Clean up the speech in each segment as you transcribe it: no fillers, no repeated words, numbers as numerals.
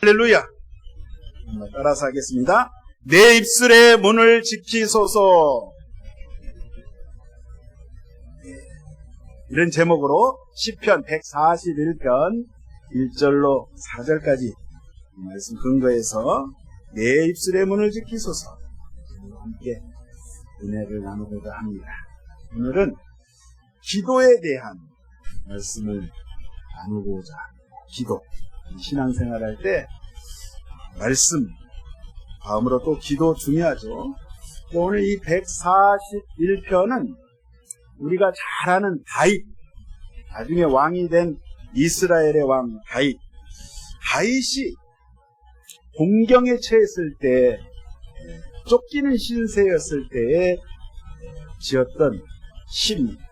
할렐루야. 따라서 하겠습니다. 내 입술의 문을 지키소서. 이런 제목으로 시편 141편 1절로 4절까지 말씀 근거해서 내 입술의 문을 지키소서. 함께 은혜를 나누고자 합니다. 오늘은 기도에 대한 말씀을 나누고자 합니다. 기도. 신앙생활 할 때 말씀, 다음으로 또 기도 중요하죠. 오늘 이 141편은 우리가 잘 아는 다윗, 나중에 왕이 된 이스라엘의 왕 다윗이 공경에 처했을 때, 쫓기는 신세였을 때에 지었던 시입니다.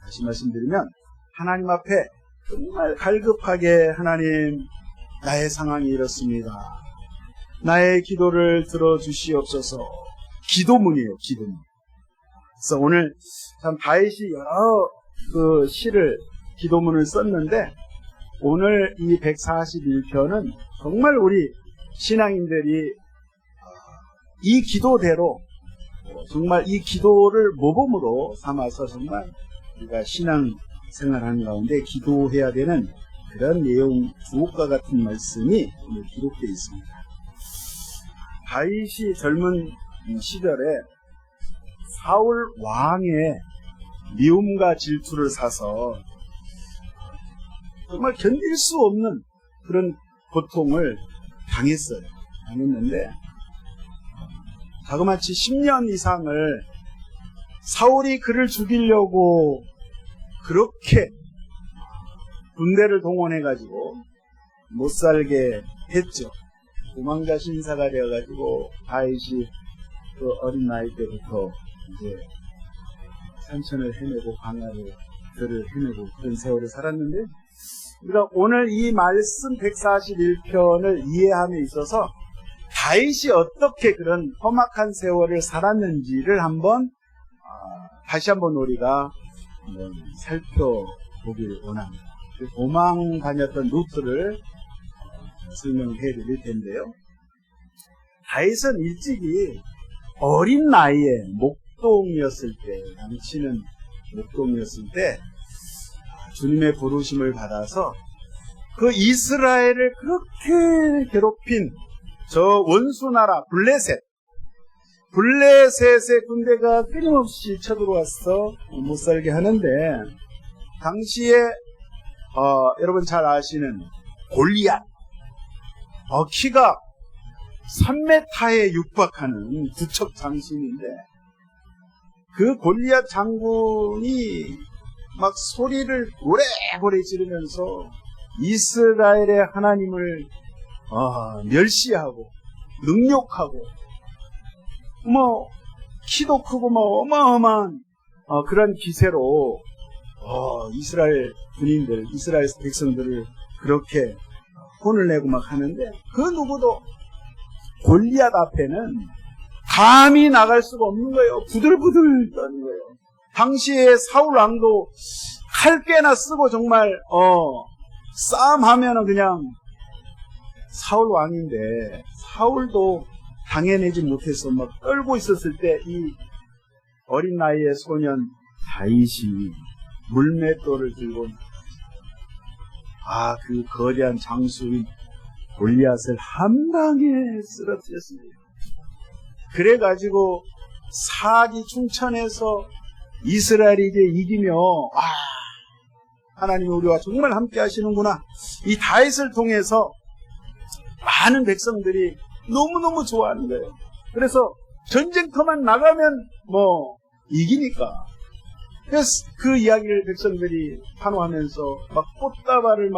다시 말씀드리면 하나님 앞에 정말 갈급하게 하나님, 나의 상황이 이렇습니다. 나의 기도를 들어주시옵소서. 기도문이에요, 기도문. 그래서 오늘 참 다윗이 여러 시를, 기도문을 썼는데 오늘 이 141편은 정말 우리 신앙인들이 이 기도대로 정말 이 기도를 모범으로 삼아서 정말 우리가 신앙생활하는 가운데 기도해야 되는 그런 내용, 주옥과 같은 말씀이 오늘 기록되어 있습니다. 다윗이 젊은 시절에 사울 왕의 미움과 질투를 사서 정말 견딜 수 없는 그런 고통을 당했는데 자그마치 10년 이상을 사울이 그를 죽이려고 그렇게 군대를 동원해가지고 못 살게 했죠. 도망자 신사가 되어가지고 다윗이 그 어린 나이 때부터 이제 산천을 헤매고 광야를 들을 헤매고 그런 세월을 살았는데, 우리가 오늘 이 말씀 141편을 이해함에 있어서 다윗이 어떻게 그런 험악한 세월을 살았는지를 다시 한번 우리가 살펴보길 원합니다. 도망 다녔던 루트를 설명해 드릴 텐데요. 다윗은 일찍이 어린 나이에 목동이었을 때, 남친은 목동이었을 때 주님의 부르심을 받아서 그 이스라엘을 그렇게 괴롭힌 저 원수 나라 블레셋의 군대가 끊임없이 쳐들어와서 못 살게 하는데, 당시에 여러분 잘 아시는 골리앗, 키가 3m에 육박하는 구척 장신인데, 그 골리앗 장군이 막 소리를 고래고래 지르면서 이스라엘의 하나님을 멸시하고 능욕하고, 키도 크고 어마어마한 그런 기세로 이스라엘 군인들, 이스라엘 백성들을 그렇게 혼을 내고 막 하는데, 그 누구도 골리앗 앞에는 감히 나갈 수가 없는 거예요. 부들부들 떠는 거예요. 당시에 사울 왕도 칼 꽤나 쓰고 정말 싸움하면은 그냥 사울 왕인데, 사울도 당해내지 못해서 막 떨고 있었을 때 이 어린 나이의 소년 다윗이 물맷돌을 들고 그 거대한 장수인 골리앗을 한 방에 쓰러뜨렸습니다. 그래가지고 사기 충천해서 이스라엘이 이제 이기며 하나님이 우리와 정말 함께 하시는구나, 이 다윗을 통해서 많은 백성들이 너무너무 좋아하는 거예요. 그래서 전쟁터만 나가면 이기니까. 그래서 그 이야기를 백성들이 환호하면서 막 꽃다발을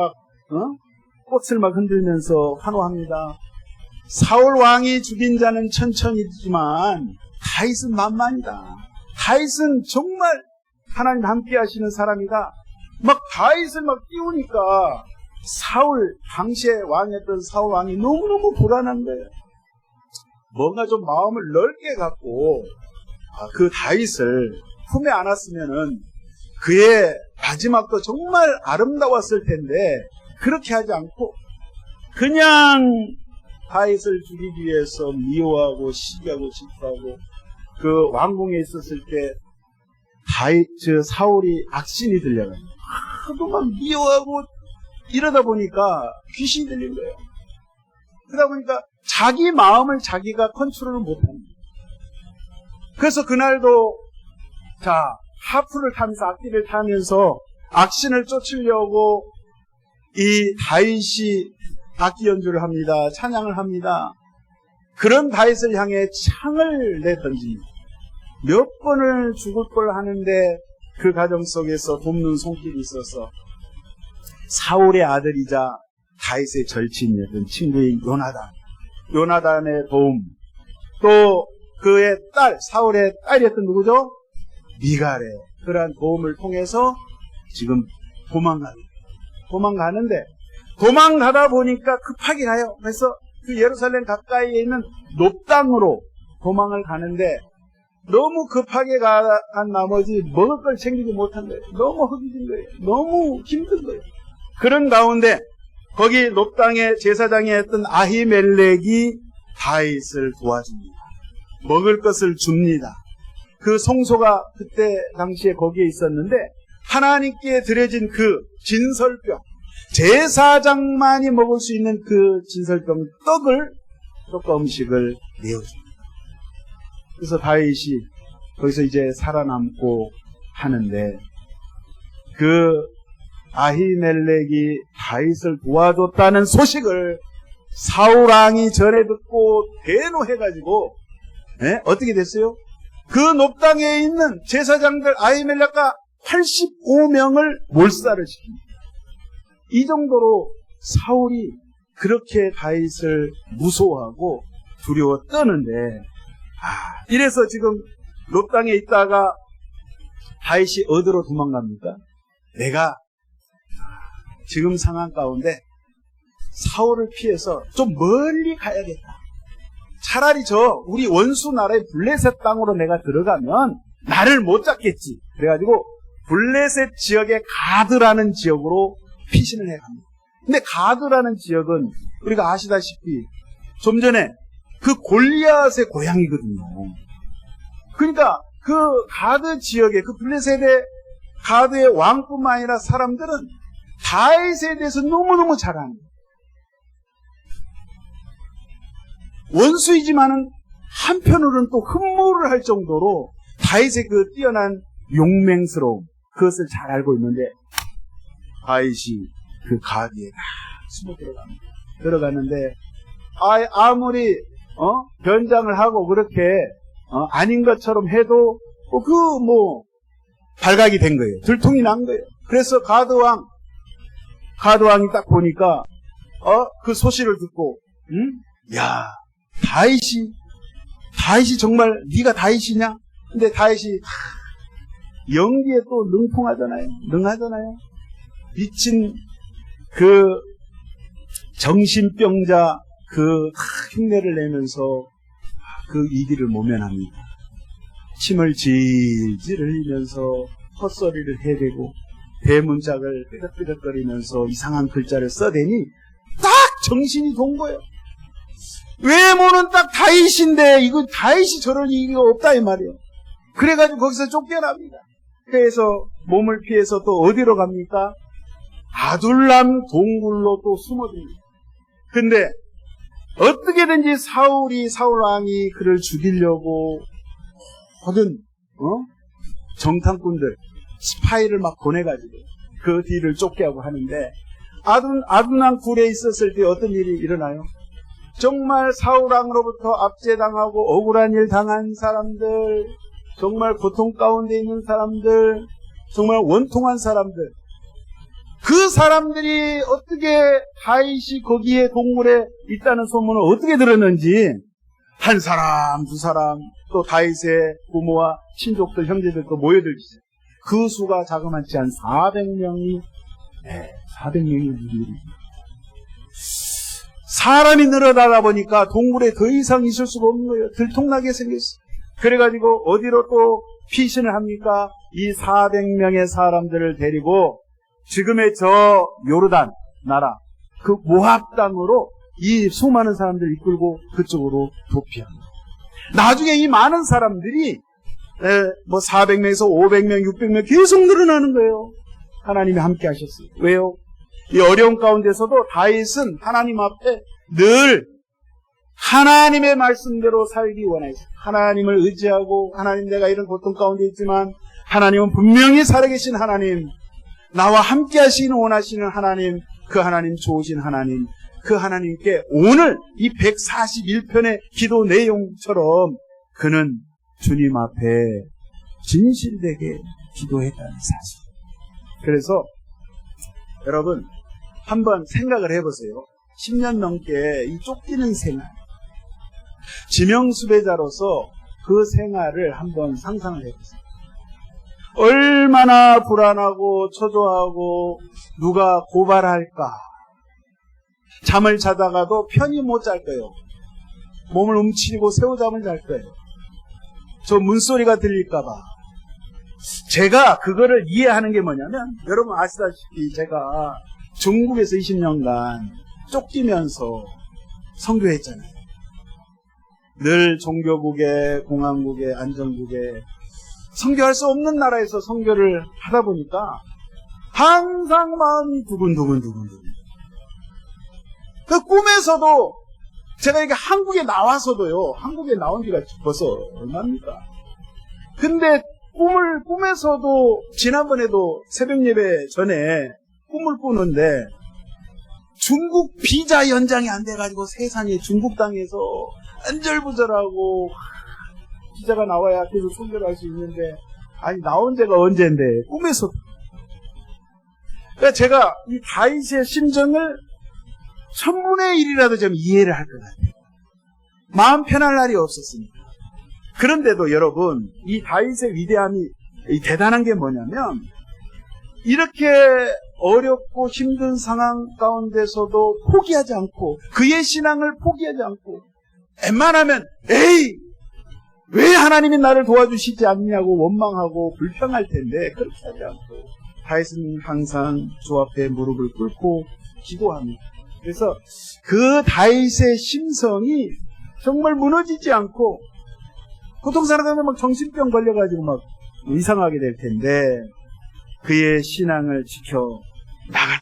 꽃을 막 흔들면서 환호합니다. 사울 왕이 죽인 자는 천천히지만 다윗은 만만이다. 다윗은 정말 하나님 함께 하시는 사람이다. 막 다윗을 막 띄우니까 당시에 왕이었던 사울 왕이 너무너무 불안한 거예요. 뭔가 좀 마음을 넓게 갖고 그 다윗을 품에 안았으면은 그의 마지막도 정말 아름다웠을 텐데, 그렇게 하지 않고 그냥 다윗을 죽이기 위해서 미워하고 시기하고 질투하고 그 왕궁에 있었을 때 사울이 악신이 들려가지고 하도 막 미워하고 이러다 보니까 귀신이 들린 거예요. 그러다 보니까 자기 마음을 자기가 컨트롤을 못합니다. 그래서 그날도 하프를 타면서 악기를 타면서 악신을 쫓으려고 이 다윗이 악기 연주를 합니다. 찬양을 합니다. 그런 다윗을 향해 창을 내던집니다. 몇 번을 죽을 걸 하는데 그 과정 속에서 돕는 손길이 있어서 사울의 아들이자 다윗의 절친이었던 친구인 요나단의 도움, 또 그의 딸, 사울의 딸이었던 누구죠? 미갈의 그러한 도움을 통해서 지금 도망가는데 도망가다 보니까 급하게 가요. 그래서 그 예루살렘 가까이에 있는 높당으로 도망을 가는데 너무 급하게 간 나머지 먹을 걸 챙기지 못한 거예요. 너무 허기진 거예요. 너무 힘든 거예요. 그런 가운데 거기 높당의 제사장이었던 아히멜렉이 다윗을 도와줍니다. 먹을 것을 줍니다. 그 송소가 그때 당시에 거기에 있었는데 하나님께 드려진 그 진설병, 제사장만이 먹을 수 있는 그 진설병 떡과 음식을 내어줍니다. 그래서 다윗이 거기서 이제 살아남고 하는데 그 아히멜렉이 다윗을 도와줬다는 소식을 사울왕이 전해 듣고 대노해가지고 어떻게 됐어요? 그 높당에 있는 제사장들 아히멜렉과 85명을 몰살을 시킵니다. 이 정도로 사울이 그렇게 다윗을 무서워하고 두려워 떠는데 이래서 지금 높당에 있다가 다윗이 어디로 도망갑니까? 내가 지금 상황 가운데 사울을 피해서 좀 멀리 가야겠다. 차라리 우리 원수 나라의 블레셋 땅으로 내가 들어가면 나를 못 잡겠지. 그래가지고 블레셋 지역의 가드라는 지역으로 피신을 해갑니다. 근데 가드라는 지역은 우리가 아시다시피 좀 전에 그 골리앗의 고향이거든요. 그러니까 그 가드 지역에 그 블레셋의 가드의 왕뿐만 아니라 사람들은 다윗에 대해서 너무너무 잘 압니다. 원수이지만은 한편으로는 또 흠모를 할 정도로 다윗의 그 뛰어난 용맹스러움, 그것을 잘 알고 있는데 다윗이 그 가드에 숨어 들어가는데 아무리 변장을 하고 그렇게 아닌 것처럼 해도 발각이 된 거예요. 들통이 난 거예요. 그래서 가드왕이 딱 보니까 그 소식을 듣고 야, 다윗이 정말 네가 다윗이냐? 근데 다윗이 연기에 또 능하잖아요. 미친 그 정신병자 그 흉내를 내면서 그 위기를 모면합니다. 침을 질질 흘리면서 헛소리를 해대고 대문짝을 삐덕삐덕거리면서 이상한 글자를 써대니 딱 정신이 돈 거예요. 외모는 딱 다윗인데 이거 다윗이 저럴 이유가 없다 이 말이에요. 그래가지고 거기서 쫓겨납니다. 그래서 몸을 피해서 또 어디로 갑니까? 아둘람 동굴로 또 숨어듭니다. 근데 어떻게든지 사울왕이 그를 죽이려고 모든 정탐꾼들 스파이를 막 보내가지고 그 뒤를 쫓게 하고 하는데 아둔람 굴에 있었을 때 어떤 일이 일어나요? 정말 사울왕으로부터 압제당하고 억울한 일 당한 사람들, 정말 고통 가운데 있는 사람들, 정말 원통한 사람들, 그 사람들이 어떻게 다윗이 거기에 동굴에 있다는 소문을 어떻게 들었는지 한 사람, 두 사람, 또 다윗의 부모와 친족들, 형제들도 모여들기 시작해요. 그 수가 자그마치 한 400명이 400명이 무슨 일이죠? 사람이 늘어나다 보니까 동굴에 더 이상 있을 수가 없는 거예요. 들통나게 생겼어요. 그래가지고 어디로 또 피신을 합니까? 이 400명의 사람들을 데리고 지금의 저 요르단 나라 그 모압 땅으로 이 수많은 사람들을 이끌고 그쪽으로 도피합니다. 나중에 이 많은 사람들이 400명에서 500명, 600명 계속 늘어나는 거예요. 하나님이 함께 하셨어요. 왜요? 이 어려운 가운데서도 다윗은 하나님 앞에 늘 하나님의 말씀대로 살기 원했어요. 하나님을 의지하고, 하나님, 내가 이런 고통 가운데 있지만 하나님은 분명히 살아계신 하나님, 나와 함께 하시는 원하시는 하나님, 그 하나님 좋으신 하나님, 그 하나님께 오늘 이 141편의 기도 내용처럼 그는 주님 앞에 진실되게 기도했다는 사실. 그래서 여러분 한번 생각을 해보세요. 10년 넘게 이 쫓기는 생활, 지명수배자로서 그 생활을 한번 상상을 해보세요. 얼마나 불안하고 초조하고 누가 고발할까, 잠을 자다가도 편히 못 잘 거예요. 몸을 움츠리고 새우잠을 잘 거예요. 저 문소리가 들릴까봐. 제가 그거를 이해하는 게 뭐냐면, 여러분 아시다시피 제가 중국에서 20년간 쫓기면서 선교했잖아요. 늘 종교국에, 공안국에, 안전국에 선교할 수 없는 나라에서 선교를 하다 보니까 항상 마음이 두근두근. 그 꿈에서도 제가 이게 한국에 나와서도요, 한국에 나온 지가 벌써 얼마입니까? 근데 꿈에서도 지난번에도 새벽 예배 전에 꿈을 꾸는데 중국 비자 연장이 안 돼가지고 세상에 중국 땅에서 안절부절하고 비자가 나와야 계속 선교를 할 수 있는데, 아니 나온 지가 언젠데 꿈에서. 그러니까 제가 이 다윗의 심정을 1000분의 1이라도 좀 이해를 할 것 같아요. 마음 편할 날이 없었습니다. 그런데도 여러분, 이 다윗의 위대함이 대단한 게 뭐냐면, 이렇게 어렵고 힘든 상황 가운데서도 포기하지 않고, 그의 신앙을 포기하지 않고, 웬만하면 에이 왜 하나님이 나를 도와주시지 않냐고 원망하고 불평할 텐데 그렇게 하지 않고 다윗은 항상 주 앞에 무릎을 꿇고 기도합니다. 그래서 그 다윗의 심성이 정말 무너지지 않고, 보통 사람들은 막 정신병 걸려가지고 막 이상하게 될 텐데 그의 신앙을 지켜 나갔다.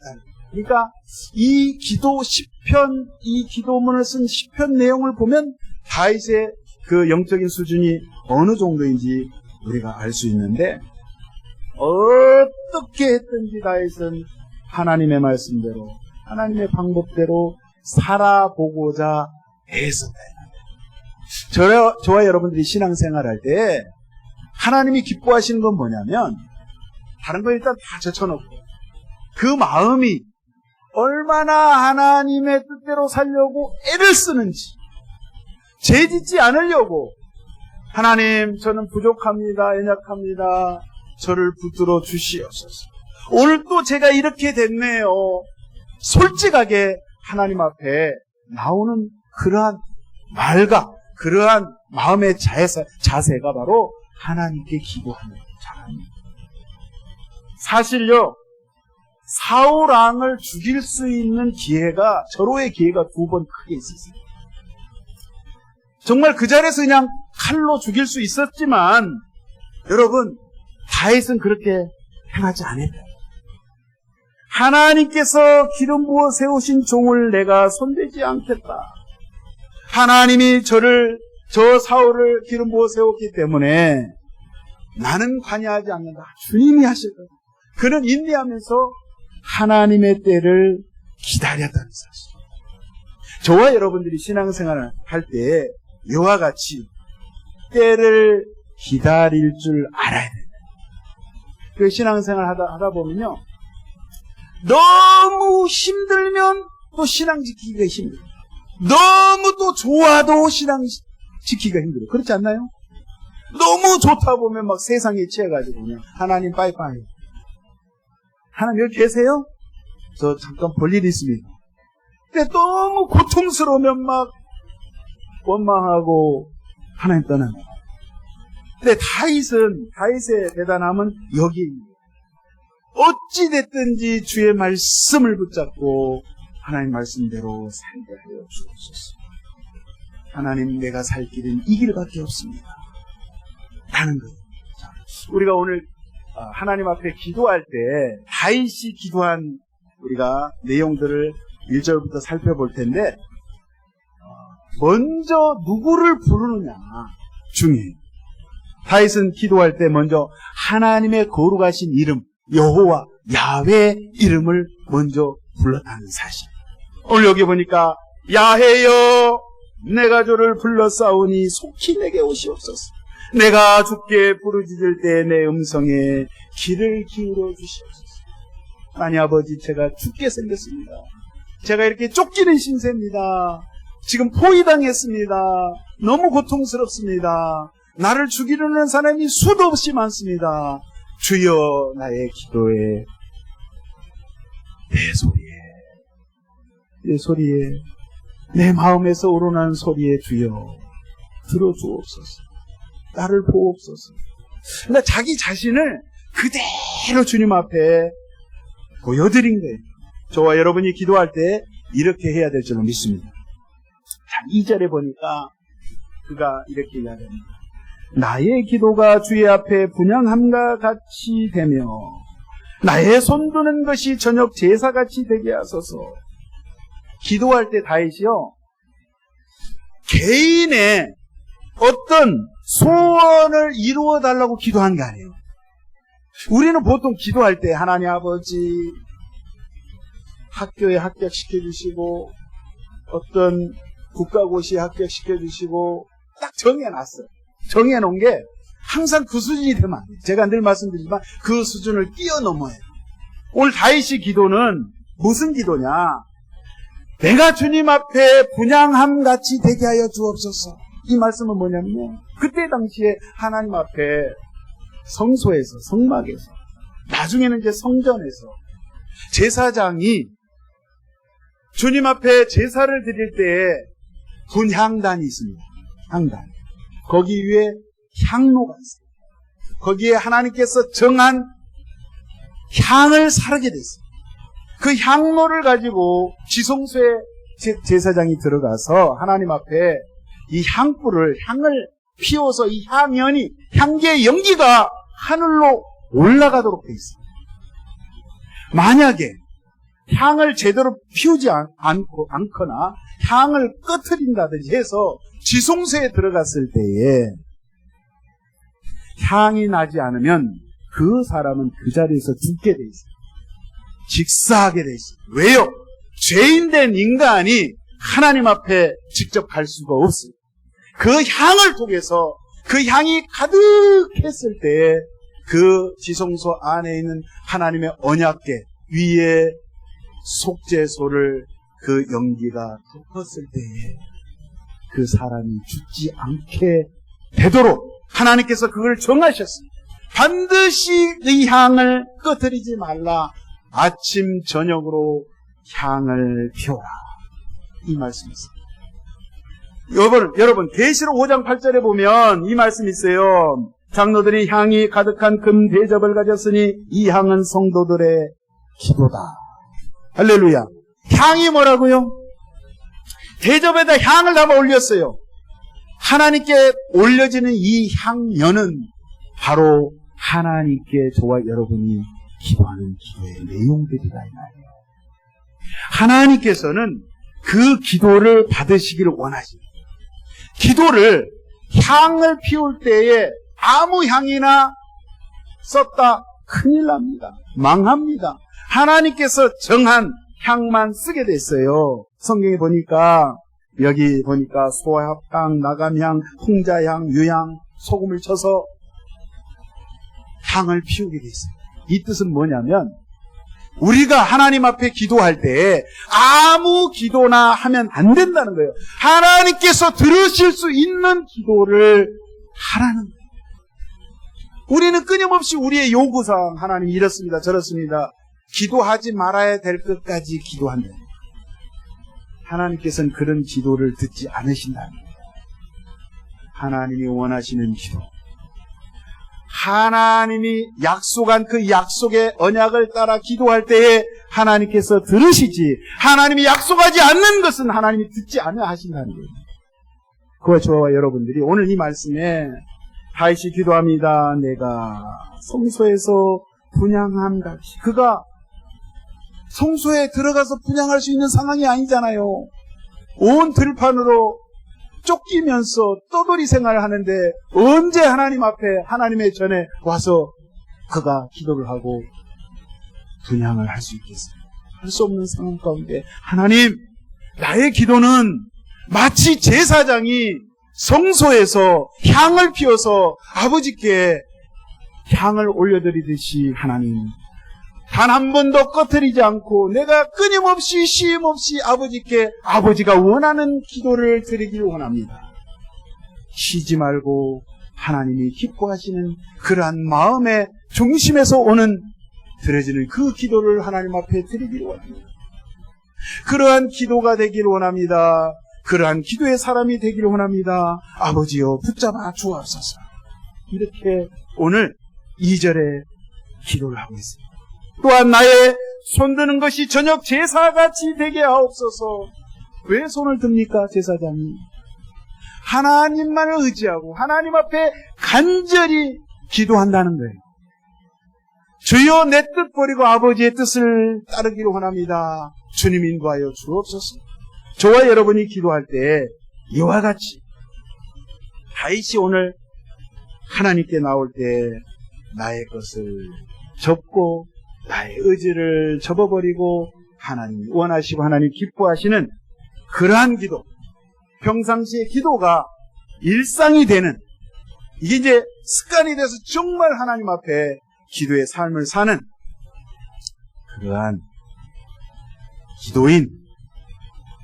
그러니까 이 기도 10편, 이 기도문을 쓴 10편 내용을 보면 다윗의 그 영적인 수준이 어느 정도인지 우리가 알 수 있는데, 어떻게 했든지 다윗은 하나님의 말씀대로, 하나님의 방법대로 살아보고자 애썼다. 저와 여러분들이 신앙생활할 때 하나님이 기뻐하시는 건 뭐냐면, 다른 거 일단 다 젖혀놓고 그 마음이 얼마나 하나님의 뜻대로 살려고 애를 쓰는지, 죄짓지 않으려고, 하나님 저는 부족합니다, 연약합니다, 저를 붙들어 주시옵소서, 오늘 또 제가 이렇게 됐네요, 솔직하게 하나님 앞에 나오는 그러한 말과 그러한 마음의 자세가 바로 하나님께 기도하는 자입니다. 사실요, 사울 왕을 죽일 수 있는 기회가, 절호의 기회가 2번 크게 있었어요. 정말 그 자리에서 그냥 칼로 죽일 수 있었지만, 여러분, 다윗은 그렇게 행하지 않았다. 하나님께서 기름 부어 세우신 종을 내가 손대지 않겠다. 하나님이 저 사울을 기름 부어 세웠기 때문에 나는 관여하지 않는다. 주님이 하실 거다. 그는 인내하면서 하나님의 때를 기다렸다는 사실. 저와 여러분들이 신앙생활을 할 때 이와 같이 때를 기다릴 줄 알아야 됩니다. 그 신앙생활 하다 보면요, 너무 힘들면 또 신앙 지키기가 힘들어요. 너무 또 좋아도 신앙 지키기가 힘들어요. 그렇지 않나요? 너무 좋다 보면 막 세상에 취해가지고 그냥 하나님 빠이빠이. 하나님 여기 계세요? 저 잠깐 볼 일이 있습니다. 근데 너무 고통스러우면 막 원망하고 하나님 떠나는 거예요. 근데 다윗의 대단함은 여기에 있는 거예요. 어찌 됐든지 주의 말씀을 붙잡고 하나님 말씀대로 살게 하여 주옵소서. 하나님, 내가 살 길은 이 길밖에 없습니다 라는 거예요. 자, 우리가 오늘 하나님 앞에 기도할 때 다윗이 기도한 우리가 내용들을 1절부터 살펴볼 텐데, 먼저 누구를 부르느냐 중요해요. 다윗은 기도할 때 먼저 하나님의 거룩하신 이름 여호와 야훼 이름을 먼저 불렀다는 사실. 오늘 여기 보니까 야훼여 내가 주를 불렀사오니 속히 내게 오시옵소서. 내가 주께 부르짖을 때 내 음성에 귀를 기울여 주시옵소서. 아니 아버지, 제가 죽게 생겼습니다. 제가 이렇게 쫓기는 신세입니다. 지금 포위당했습니다. 너무 고통스럽습니다. 나를 죽이려는 사람이 수도 없이 많습니다. 주여, 나의 기도에, 내 소리에, 내 마음에서 우러나는 소리에 주여 들어주옵소서. 나를 보옵소서. 그러니까 자기 자신을 그대로 주님 앞에 보여드린 거예요. 저와 여러분이 기도할 때 이렇게 해야 될 줄로 믿습니다. 자, 2절에 보니까 그가 이렇게 이야기합니다. 나의 기도가 주의 앞에 분향함과 같이 되며 나의 손드는 것이 저녁 제사같이 되게 하소서. 기도할 때 다윗이요, 개인의 어떤 소원을 이루어 달라고 기도한 게 아니에요. 우리는 보통 기도할 때 하나님 아버지 학교에 합격시켜 주시고 어떤 국가고시에 합격시켜 주시고 딱 정해놨어요. 정해놓은 게 항상 그 수준이 되면 안 돼요. 제가 늘 말씀드리지만 그 수준을 뛰어넘어요. 오늘 다윗의 기도는 무슨 기도냐? 내가 주님 앞에 분향함같이 되게 하여 주옵소서. 이 말씀은 뭐냐면요, 그때 당시에 하나님 앞에 성소에서, 성막에서, 나중에는 이제 성전에서 제사장이 주님 앞에 제사를 드릴 때에 분향단이 있습니다. 향단. 거기 위에 향로가 있어요. 거기에 하나님께서 정한 향을 사르게 됐어요. 그 향로를 가지고 지성소에 제사장이 들어가서 하나님 앞에 이 향불을, 향을 피워서 이 향연이, 향기의 연기가 하늘로 올라가도록 되어 있습니다. 만약에 향을 제대로 피우지 않거나 향을 꺼트린다든지 해서 지성소에 들어갔을 때에 향이 나지 않으면 그 사람은 그 자리에서 죽게 돼 있어요. 직사하게 돼 있어요. 왜요? 죄인된 인간이 하나님 앞에 직접 갈 수가 없어요. 그 향을 통해서 그 향이 가득했을 때 그 지성소 안에 있는 하나님의 언약궤 위에 속죄소를 그 연기가 덮었을 때에 그 사람이 죽지 않게 되도록 하나님께서 그걸 정하셨습니다. 반드시 이 향을 꺼뜨리지 말라. 아침 저녁으로 향을 피워라. 이 말씀이있습니다. 여러분 계시록 5장 8절에 보면 이 말씀이 있어요. 장로들이 향이 가득한 금 대접을 가졌으니 이 향은 성도들의 기도다. 할렐루야. 향이 뭐라고요? 대접에다 향을 담아 올렸어요. 하나님께 올려지는 이 향연은 바로 하나님께 저와 여러분이 기도하는 기도의 내용들이다 이 말이에요. 하나님께서는 그 기도를 받으시기를 원하십니다. 기도를 향을 피울 때에 아무 향이나 썼다 큰일 납니다. 망합니다. 하나님께서 정한 향만 쓰게 됐어요. 성경에 보니까 여기 보니까 소합향, 나감향, 풍자향, 유향, 소금을 쳐서 향을 피우게 됐어요. 이 뜻은 뭐냐면 우리가 하나님 앞에 기도할 때 아무 기도나 하면 안 된다는 거예요. 하나님께서 들으실 수 있는 기도를 하라는 거예요. 우리는 끊임없이 우리의 요구사항, 하나님 이렇습니다, 저렇습니다, 기도하지 말아야 될 것까지 기도한다. 하나님께서는 그런 기도를 듣지 않으신다는 거예요. 하나님이 원하시는 기도, 하나님이 약속한 그 약속의 언약을 따라 기도할 때에 하나님께서 들으시지, 하나님이 약속하지 않는 것은 하나님이 듣지 않아 하신다는 거예요. 그와 저와 여러분들이 오늘 이 말씀에 다시 기도합니다. 내가 성소에서 분향한 같이. 그가 성소에 들어가서 분향할 수 있는 상황이 아니잖아요. 온 들판으로 쫓기면서 떠돌이 생활을 하는데 언제 하나님 앞에, 하나님의 전에 와서 그가 기도를 하고 분향을 할 수 있겠어요? 할 수 없는 상황 가운데 하나님, 나의 기도는 마치 제사장이 성소에서 향을 피워서 아버지께 향을 올려드리듯이 하나님, 단 한 번도 꺼트리지 않고 내가 끊임없이 쉼없이 아버지께 아버지가 원하는 기도를 드리길 원합니다. 쉬지 말고 하나님이 기뻐하시는 그러한 마음의 중심에서 오는 드려지는 그 기도를 하나님 앞에 드리길 원합니다. 그러한 기도가 되길 원합니다. 그러한 기도의 사람이 되길 원합니다. 아버지여 붙잡아 주옵소서. 이렇게 오늘 2절에 기도를 하고 있습니다. 또한 나의 손드는 것이 저녁 제사같이 되게 하옵소서. 왜 손을 듭니까? 제사장이 하나님만을 의지하고 하나님 앞에 간절히 기도한다는 거예요. 주여 내 뜻 버리고 아버지의 뜻을 따르기를 원합니다. 주님 인도하여 주옵소서. 저와 여러분이 기도할 때 이와 같이 다시 오늘 하나님께 나올 때 나의 것을 접고 나의 의지를 접어버리고 하나님이 원하시고 하나님 기뻐하시는 그러한 기도, 평상시의 기도가 일상이 되는, 이게 이제 습관이 돼서 정말 하나님 앞에 기도의 삶을 사는 그러한 기도인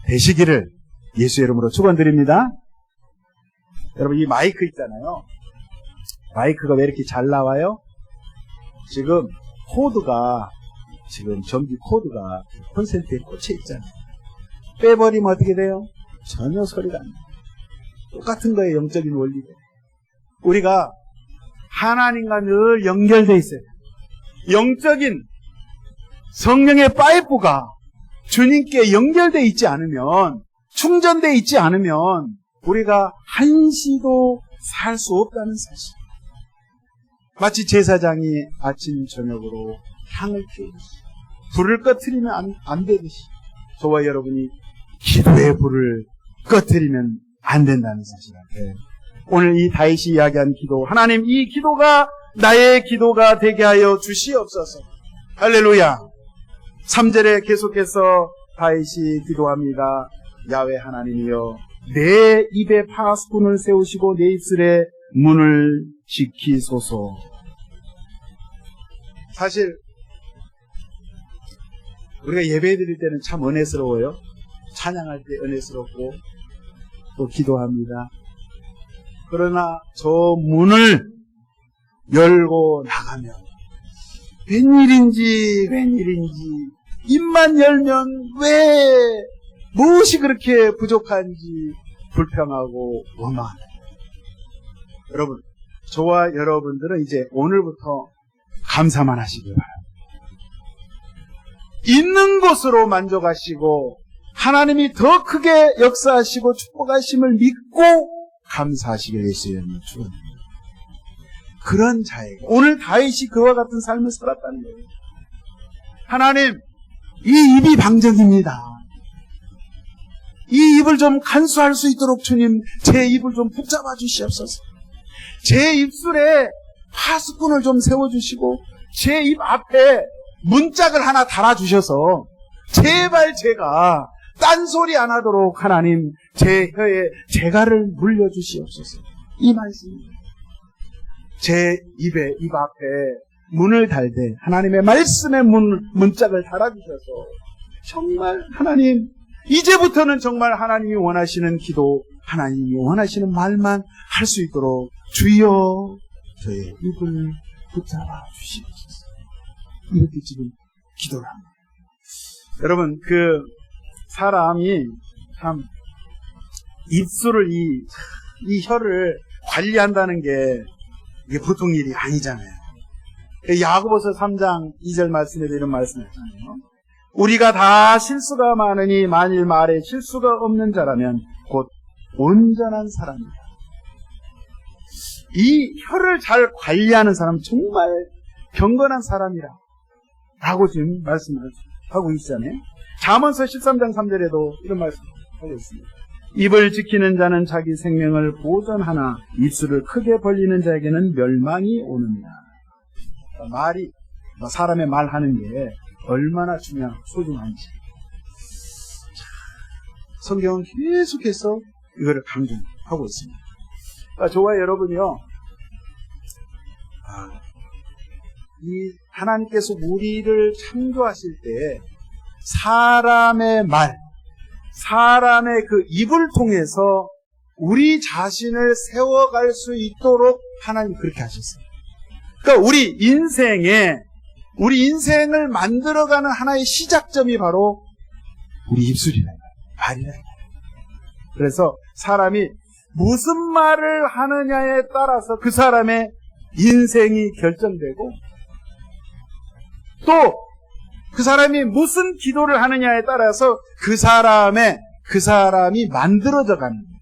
되시기를 예수의 이름으로 축원드립니다. 여러분, 이 마이크 있잖아요. 마이크가 왜 이렇게 잘 나와요? 지금 코드가, 지금 전기 코드가 콘센트에 꽂혀 있잖아요. 빼버리면 어떻게 돼요? 전혀 소리가 안 나요. 똑같은 거예요, 영적인 원리도. 우리가 하나님과 늘 연결되어 있어요. 영적인 성령의 파이프가 주님께 연결되어 있지 않으면, 충전되어 있지 않으면 우리가 한시도 살 수 없다는 사실. 마치 제사장이 아침 저녁으로 향을 피우듯이, 불을 꺼트리면 안 되듯이 저와 여러분이 기도의 불을 꺼트리면 안 된다는 사실 앞에 오늘 이 다윗이 이야기한 기도, 하나님 이 기도가 나의 기도가 되게 하여 주시옵소서. 할렐루야. 3절에 계속해서 다윗이 기도합니다. 야훼 하나님이여, 내 입에 파수꾼을 세우시고 내 입술에 문을 지키소서. 사실 우리가 예배 드릴 때는 참 은혜스러워요. 찬양할 때 은혜스럽고 또 기도합니다. 그러나 저 문을 열고 나가면 웬일인지 입만 열면 왜 무엇이 그렇게 부족한지 불평하고 원망하는. 여러분, 저와 여러분들은 이제 오늘부터 감사만 하시기 바랍니다. 있는 것으로 만족하시고 하나님이 더 크게 역사하시고 축복하심을 믿고 감사하시길 예수님 축원합니다. 그런 자에게 오늘 다윗이 그와 같은 삶을 살았다는 거예요. 하나님, 이 입이 방정입니다. 이 입을 좀 간수할 수 있도록 주님 제 입을 좀 붙잡아 주시옵소서. 제 입술에 파수꾼을 좀 세워주시고 제 입 앞에 문짝을 하나 달아주셔서 제발 제가 딴소리 안 하도록 하나님 제 혀에 재갈을 물려주시옵소서. 이 말씀입니다. 제 입에, 입 앞에 문을 달되 하나님의 말씀의 문짝을 달아주셔서 정말 하나님, 이제부터는 정말 하나님이 원하시는 기도, 하나님이 원하시는 말만 할 수 있도록 주여 저의 입을 붙잡아 주시옵소서. 이렇게 지금 기도를 합니다. 여러분, 그 사람이 참 입술을 이 혀를 관리한다는 게 이게 보통 일이 아니잖아요. 야고보서 3장 2절 말씀에도 이런 말씀을 했잖아요. 우리가 다 실수가 많으니 만일 말에 실수가 없는 자라면 곧 온전한 사람이다. 이 혀를 잘 관리하는 사람은 정말 경건한 사람이라 라고 지금 말씀을 하고 있잖아요. 잠언서 13장 3절에도 이런 말씀을 하고 있습니다. 입을 지키는 자는 자기 생명을 보존하나 입술을 크게 벌리는 자에게는 멸망이 오느니라. 말이, 사람의 말하는 게 얼마나 소중한지. 성경은 계속해서 이거를 강조하고 있습니다. 저와 여러분이요, 이 하나님께서 우리를 창조하실 때 사람의 말, 사람의 그 입을 통해서 우리 자신을 세워갈 수 있도록 하나님 그렇게 하셨어요. 그러니까 우리 인생을 만들어가는 하나의 시작점이 바로 우리 입술이다, 말이다. 그래서 사람이 무슨 말을 하느냐에 따라서 그 사람의 인생이 결정되고, 또 그 사람이 무슨 기도를 하느냐에 따라서 그 사람이 만들어져 가는 거예요.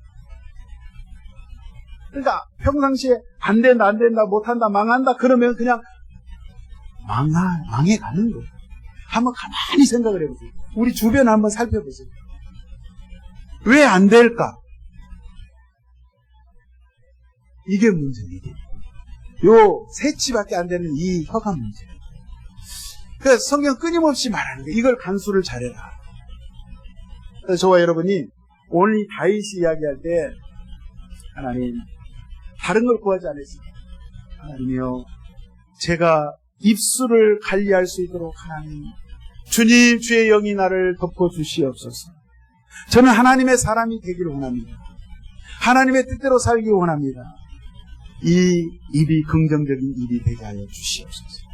그러니까 평상시에 안 된다, 못한다, 망한다 그러면 그냥 망해가는 거예요. 한번 가만히 생각을 해보세요. 우리 주변을 한번 살펴보세요. 왜 안 될까? 이게 문제예요. 요 세치밖에 안 되는 이 혀가 문제예요. 그래서 성경 끊임없이 말하는 거예요. 이걸 간수를 잘해라. 그래서 저와 여러분이 오늘 이 다윗이 이야기할 때 하나님 다른 걸 구하지 않았습니다. 하나님이요, 제가 입술을 관리할 수 있도록 하나님, 주님 주의 영이 나를 덮어주시옵소서. 저는 하나님의 사람이 되기를 원합니다. 하나님의 뜻대로 살기 원합니다. 이 입이 긍정적인 입이 되게 하여 주시옵소서.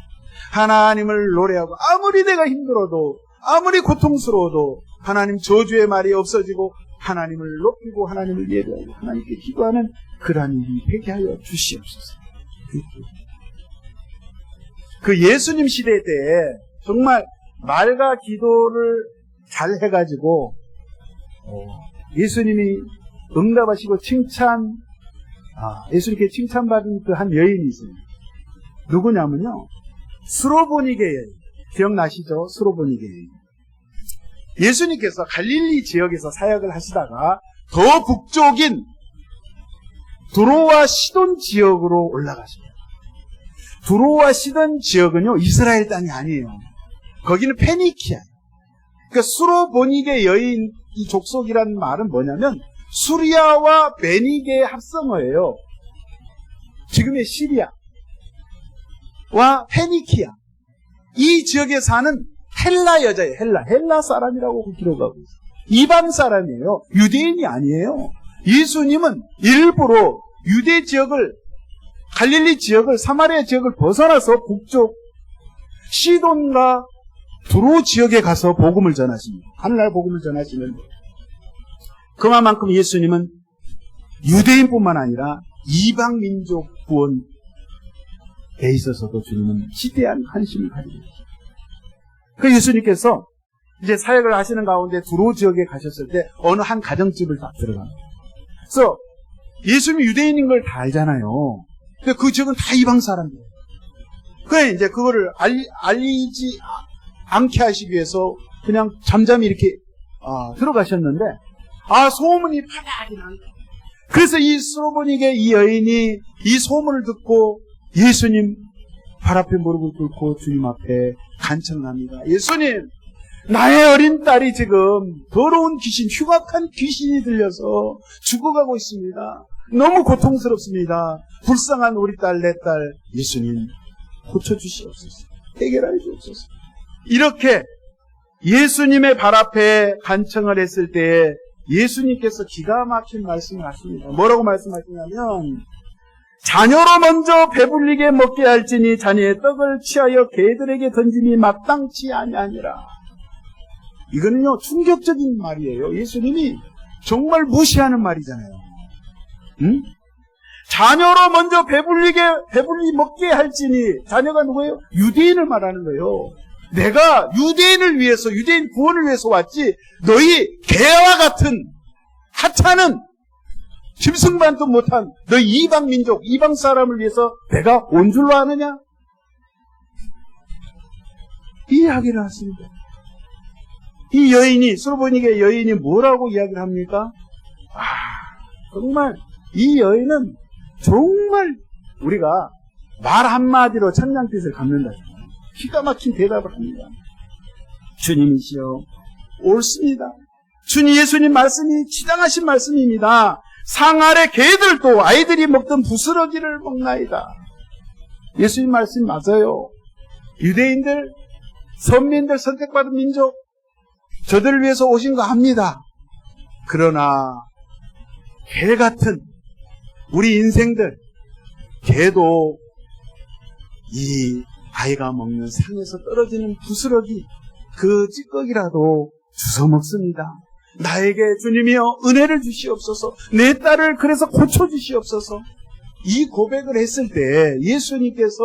하나님을 노래하고 아무리 내가 힘들어도, 아무리 고통스러워도 하나님 저주의 말이 없어지고 하나님을 높이고 하나님을 예배하고 하나님께 기도하는 그러한 일이 되게 하여 주시옵소서. 그 예수님 시대 때 정말 말과 기도를 잘 해가지고 예수님이 응답하시고 예수님께 칭찬받은 그 한 여인이 있어요. 누구냐면요, 스로보니게 여인. 기억나시죠? 스로보니게 여인. 예수님께서 갈릴리 지역에서 사역을 하시다가 더 북쪽인 두로와 시돈 지역으로 올라가십니다. 두로와 시돈 지역은요, 이스라엘 땅이 아니에요. 거기는 페니키아예요. 그러니까 스로보니게 여인 이 족속이라는 말은 뭐냐면 수리아와 베니게의 합성어예요. 지금의 시리아와 페니키아. 이 지역에 사는 헬라 여자예요. 헬라 사람이라고 기록하고 있어요. 이방 사람이에요. 유대인이 아니에요. 예수님은 일부러 유대 지역을, 갈릴리 지역을, 사마리아 지역을 벗어나서 북쪽 시돈과 두로 지역에 가서 복음을 전하십니다. 하늘나라 복음을 전하시는데, 그만큼 예수님은 유대인뿐만 아니라 이방 민족 구원에 있어서도 주님은 지대한 관심을 가지고 있습니다. 그 예수님께서 이제 사역을 하시는 가운데 두로 지역에 가셨을 때 어느 한 가정집을 딱 들어갑니다. 그래서 예수님이 유대인인 걸 다 알잖아요. 근데 그 지역은 다 이방 사람이에요. 그래 이제 그거를 알리지 않게 하시기 위해서 그냥 잠잠히 이렇게 들어가셨는데, 소문이 파다하게 난다. 그래서 이 스로보니게 이 여인이 이 소문을 듣고 예수님 발 앞에 무릎을 꿇고 주님 앞에 간청을 합니다. 예수님, 나의 어린 딸이 지금 더러운 귀신, 흉악한 귀신이 들려서 죽어가고 있습니다. 너무 고통스럽습니다. 불쌍한 우리 딸, 내 딸, 예수님 고쳐주시옵소서. 해결해 주옵소서. 이렇게 예수님의 발 앞에 간청을 했을 때에 예수님께서 기가 막힌 말씀을 하십니다. 뭐라고 말씀하시냐면, 자녀로 먼저 배불리게 먹게 할지니 자녀의 떡을 취하여 개들에게 던짐이 마땅치 아니하니라. 이거는요, 충격적인 말이에요. 예수님이 정말 무시하는 말이잖아요. 응? 자녀로 먼저 배불리 먹게 할지니, 자녀가 누구예요? 유대인을 말하는 거예요. 내가 유대인을 위해서, 유대인 구원을 위해서 왔지 너희 개와 같은 하찮은 짐승만도 못한 너희 이방 민족, 이방 사람을 위해서 내가 온 줄로 아느냐? 이 이야기를 하십니다. 이 여인이, 수르보니게 여인이 뭐라고 이야기를 합니까? 정말 이 여인은 정말 우리가 말 한마디로 천냥빛을 갚는다. 기가 막힌 대답을 합니다. 주님이시여, 옳습니다. 주님 예수님 말씀이 지당하신 말씀입니다. 상 아래 개들도 아이들이 먹던 부스러기를 먹나이다. 예수님 말씀 맞아요. 유대인들, 선민들, 선택받은 민족, 저들을 위해서 오신 거 압니다. 그러나 개 같은 우리 인생들, 개도 이 아이가 먹는 상에서 떨어지는 부스러기, 그 찌꺼기라도 주워 먹습니다. 나에게 주님이여 은혜를 주시옵소서, 내 딸을 그래서 고쳐주시옵소서. 이 고백을 했을 때 예수님께서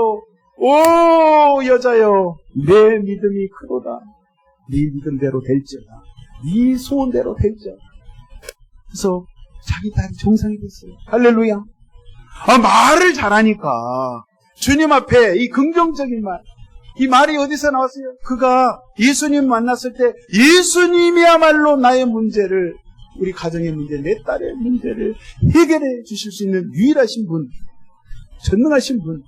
오 여자여, 내 믿음이 크도다. 네 믿음대로 될지어다. 네 소원대로 될지어다. 그래서 자기 딸이 정상이 됐어요. 할렐루야. 말을 잘하니까 주님 앞에 이 긍정적인 말, 이 말이 어디서 나왔어요? 그가 예수님 만났을 때 예수님이야말로 나의 문제를, 우리 가정의 문제, 내 딸의 문제를 해결해 주실 수 있는 유일하신 분, 전능하신 분,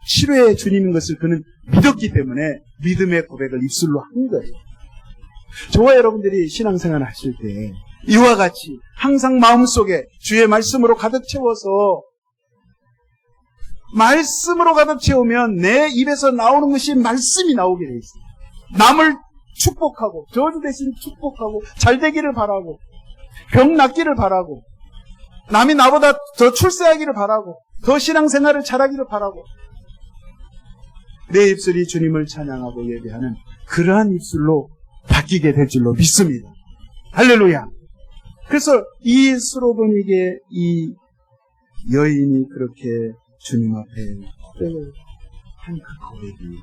치료의 주님인 것을 그는 믿었기 때문에 믿음의 고백을 입술로 한 거예요. 저와 여러분들이 신앙생활을 하실 때 이와 같이 항상 마음속에 주의 말씀으로 가득 채워서, 말씀으로 가득 채우면 내 입에서 나오는 것이 말씀이 나오게 돼 있어요. 남을 축복하고, 저주 대신 축복하고, 잘 되기를 바라고, 병 낫기를 바라고, 남이 나보다 더 출세하기를 바라고, 더 신앙생활을 잘하기를 바라고, 내 입술이 주님을 찬양하고 예배하는 그러한 입술로 바뀌게 될 줄로 믿습니다. 할렐루야. 그래서 이 수로보니게 이 여인이 그렇게 주님 앞에 고백을 한 그 고백이,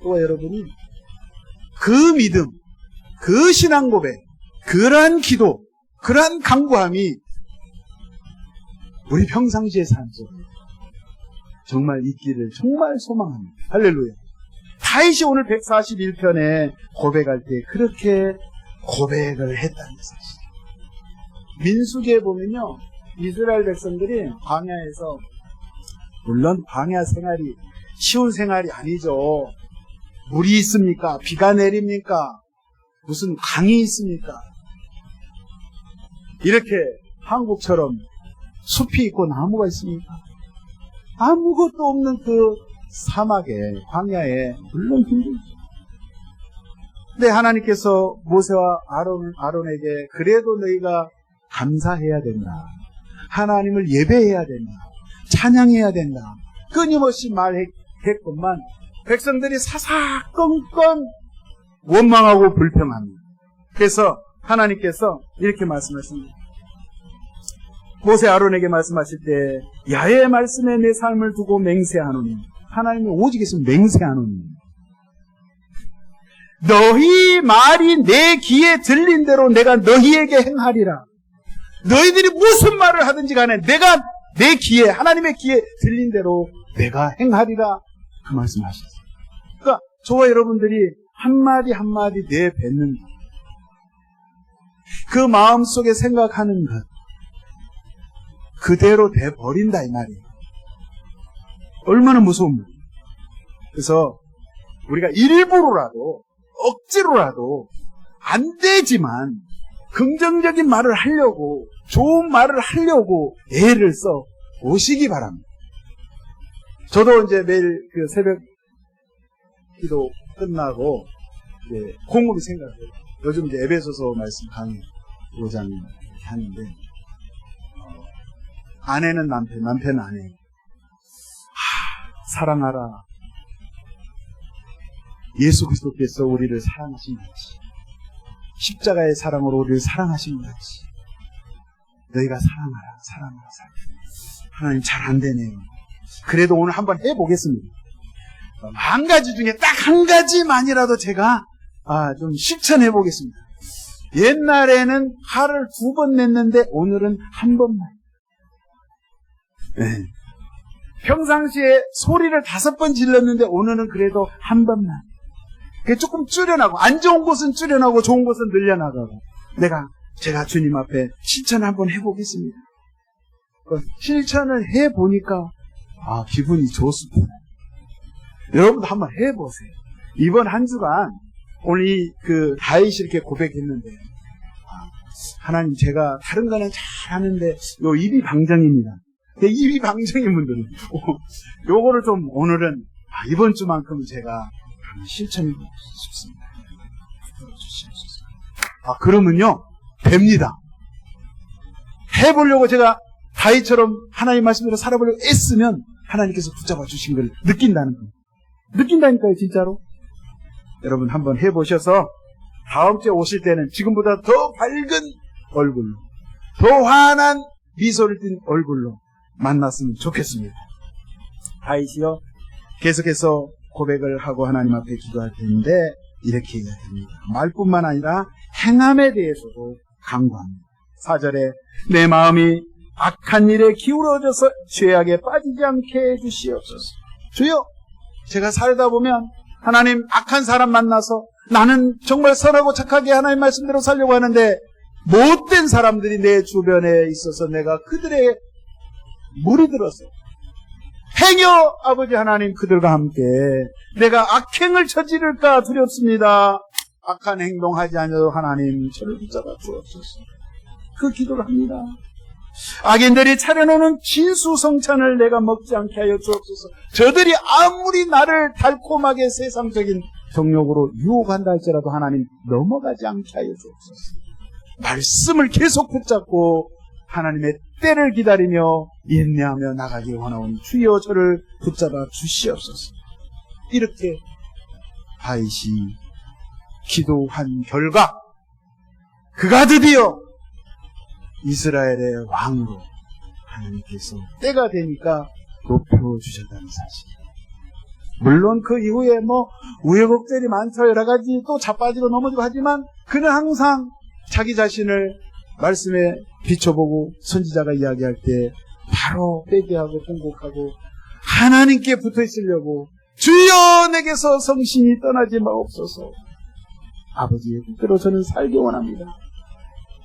또 여러분이 그 믿음, 그 신앙 고백, 그러한 기도, 그러한 간구함이 우리 평상시의 삶 속에 정말 있기를 정말 소망합니다. 할렐루야. 다윗이 오늘 141편에 고백할 때 그렇게 고백을 했다는 사실. 민수기에 보면요, 이스라엘 백성들이 광야에서, 물론 광야 생활이 쉬운 생활이 아니죠. 물이 있습니까? 비가 내립니까? 무슨 강이 있습니까? 이렇게 한국처럼 숲이 있고 나무가 있습니까? 아무것도 없는 그 사막에, 광야에 물론 힘들죠. 근데 하나님께서 모세와 아론에게 그래도 너희가 감사해야 된다, 하나님을 예배해야 된다, 찬양해야 된다, 끊임없이 말했건만 백성들이 사사건건 원망하고 불평합니다. 그래서 하나님께서 이렇게 말씀하십니다. 모세 아론에게 말씀하실 때 야훼의 말씀에 내 삶을 두고 맹세하노니, 하나님이 오직 있으면 맹세하노니, 너희 말이 내 귀에 들린 대로 내가 너희에게 행하리라. 너희들이 무슨 말을 하든지 간에 내가 내 귀에, 하나님의 귀에 들린 대로 내가 행하리라, 그 말씀하셨어요. 그러니까 저와 여러분들이 한마디 한마디 내뱉는 것, 그 마음속에 생각하는 것 그대로 돼버린다 이 말이에요. 얼마나 무서운 말이에요. 그래서 우리가 일부러라도, 억지로라도 안 되지만 긍정적인 말을 하려고, 좋은 말을 하려고 애를 써 오시기 바랍니다. 저도 이제 매일 그 새벽 기도 끝나고 이제 곰곰이 생각해요. 요즘 이제 에베소서 말씀 강의 5장 하는데, 아내는 남편, 남편은 아내. 사랑하라. 예수 그리스도께서 우리를 사랑하신 같이, 십자가의 사랑으로 우리를 사랑하신 같이 너희가 사랑하라. 하나님 잘 안 되네요. 그래도 오늘 한번 해보겠습니다. 10가지 중에 딱 한 가지만이라도 제가 좀 실천해 보겠습니다. 옛날에는 화를 2번 냈는데 오늘은 1번만. 네. 평상시에 소리를 5번 질렀는데 오늘은 그래도 1번만. 조금 줄여나가고, 안 좋은 곳은 줄여나가고 좋은 곳은 늘려나가고, 제가 주님 앞에 실천을 한번 해보겠습니다. 실천을 해보니까 기분이 좋습니다. 여러분도 한번 해보세요. 이번 한 주간 오늘 다윗이 이렇게 고백했는데, 하나님, 제가 다른 거는 잘하는데 요 입이 방정입니다. 입이 방정인 분들은 요거를 좀 오늘은 이번 주만큼은 제가 실천해보고 싶습니다. 그러면요 됩니다. 해보려고 제가 다윗처럼 하나님 말씀대로 살아보려고 애쓰면 하나님께서 붙잡아 주신 걸 느낀다는 거예요. 느낀다니까요, 진짜로. 여러분 한번 해보셔서 다음 주에 오실 때는 지금보다 더 밝은 얼굴로, 더 환한 미소를 띤 얼굴로 만났으면 좋겠습니다. 다윗이요 계속해서 고백을 하고 하나님 앞에 기도할 텐데 이렇게 얘기합니다. 말뿐만 아니라 행함에 대해서도 강구합니다. 4절에 내 마음이 악한 일에 기울어져서 죄악에 빠지지 않게 해주시옵소서. 주여, 제가 살다 보면 하나님 악한 사람 만나서 나는 정말 선하고 착하게 하나님 말씀대로 살려고 하는데 못된 사람들이 내 주변에 있어서 내가 그들의 물이 들었어요. 행여 아버지 하나님 그들과 함께 내가 악행을 저지를까 두렵습니다. 악한 행동하지 않아도 하나님 저를 붙잡아 주옵소서. 그 기도를 합니다. 악인들이 차려놓는 진수성찬을 내가 먹지 않게 하여 주옵소서. 저들이 아무리 나를 달콤하게 세상적인 정욕으로 유혹한다 할지라도 하나님 넘어가지 않게 하여 주옵소서. 말씀을 계속 붙잡고 하나님의 때를 기다리며 인내하며 나가기 원하오니 주여 저를 붙잡아 주시옵소서. 이렇게 다윗이 기도한 결과 그가 드디어 이스라엘의 왕으로 하나님께서 때가 되니까 높여주셨다는 사실. 물론 그 이후에 우여곡절이 많죠. 여러 가지 또 자빠지고 넘어지고 하지만 그는 항상 자기 자신을 말씀에 비춰보고 선지자가 이야기할 때 바로 회개하고 통곡하고 하나님께 붙어 있으려고 주여 내게서 성신이 떠나지 마옵소서. 아버지의 뜻대로 저는 살기 원합니다.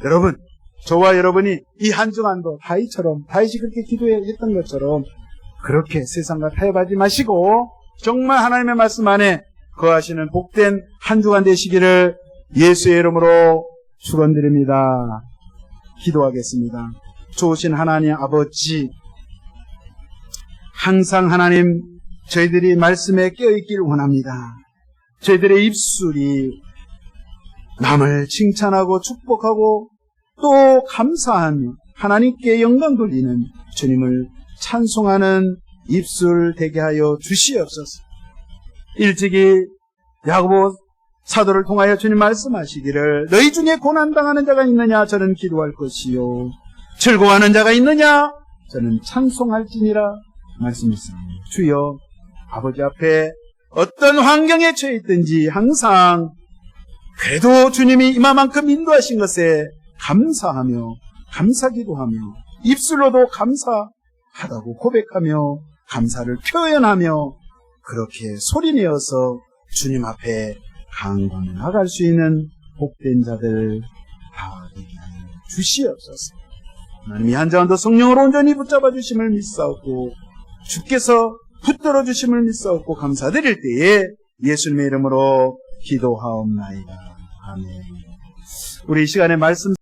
여러분, 저와 여러분이 이 한 주간도 다윗이 그렇게 기도했던 것처럼 그렇게 세상과 타협하지 마시고 정말 하나님의 말씀 안에 거하시는 복된 한 주간 되시기를 예수의 이름으로 축원드립니다. 기도하겠습니다. 좋으신 하나님 아버지, 항상 하나님 저희들이 말씀에 깨어있기를 원합니다. 저희들의 입술이 남을 칭찬하고 축복하고 또 감사한 하나님께 영광 돌리는 주님을 찬송하는 입술 되게 하여 주시옵소서. 일찍이 야고보 사도를 통하여 주님 말씀하시기를 너희 중에 고난당하는 자가 있느냐 저는 기도할 것이요 즐거워하는 자가 있느냐 저는 찬송할지니라 말씀했습니다. 주여, 아버지 앞에 어떤 환경에 처해 있든지 항상 그래도 주님이 이만큼 인도하신 것에 감사하며 감사기도하며 입술로도 감사하다고 고백하며 감사를 표현하며 그렇게 소리내어서 주님 앞에 강건히 나갈 수 있는 복된 자들 다 되게 하여 주시옵소서. 하나님이 한 자만 더 성령으로 온전히 붙잡아 주심을 믿사옵고 주께서 붙들어 주심을 믿사옵고 감사드릴 때에 예수님의 이름으로 기도하옵나이다. 아멘. 우리 이 시간에 말씀